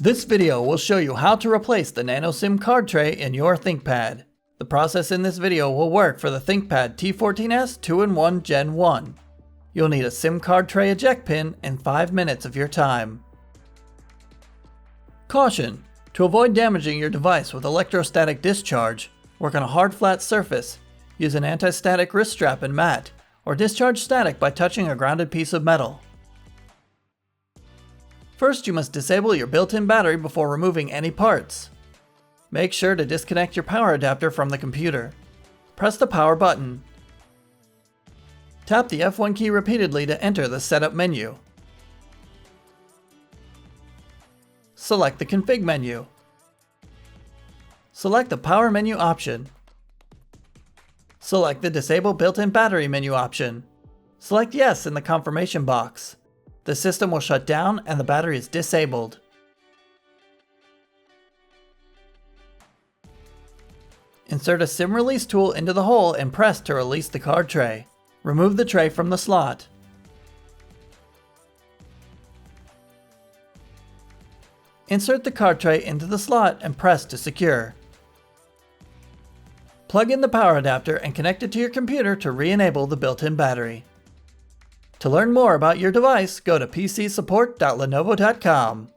This video will show you how to replace the NanoSim card tray in your ThinkPad. The process in this video will work for the ThinkPad T14S 2-in-1 Gen 1. You'll need a SIM card tray eject pin and 5 minutes of your time. Caution! To avoid damaging your device with electrostatic discharge, work on a hard flat surface, use an anti-static wrist strap and mat, or discharge static by touching a grounded piece of metal. First, you must disable your built-in battery before removing any parts. Make sure to disconnect your power adapter from the computer. Press the power button. Tap the F1 key repeatedly to enter the setup menu. Select the config menu. Select the power menu option. Select the disable built-in battery menu option. Select yes in the confirmation box. The system will shut down and the battery is disabled. Insert a SIM release tool into the hole and press to release the card tray. Remove the tray from the slot. Insert the card tray into the slot and press to secure. Plug in the power adapter and connect it to your computer to re-enable the built-in battery. To learn more about your device, go to pcsupport.lenovo.com.